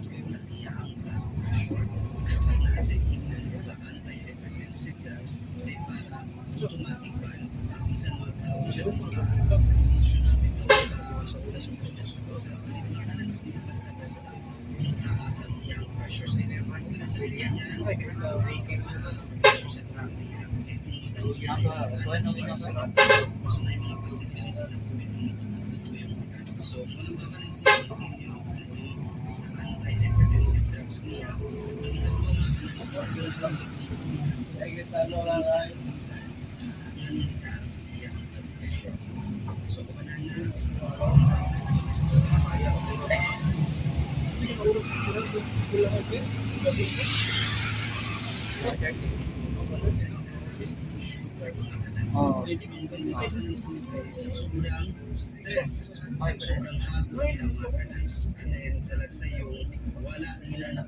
wala iyang blood pressure. Kapag nasa imo ng mga anti-hypertensive drugs, kay para automatic ban, bisan magkaroon siya ng mga emotional bitaw na suko sa kalit makanan sa dili basta-basta. Mataas ang iyang pressure sa dugo. Kung nasa liganyan, mataas ang pressure sa dugo niya. Kaya tungkol ang iyang so na yung mga possibility na pwede ito yung magkano. So, walang makanan sa continue sa anti-hypertensive drugs niya. Ang ikatuwa makanan sa yan ang itaas sa iyang blood pressure. So, kapanan na sa sugar mga kanan. Pwede kang balibay sa sumugay sa sobrang stress. Sobrang hago nila mga kanan. And then, talag sa yung wala nila na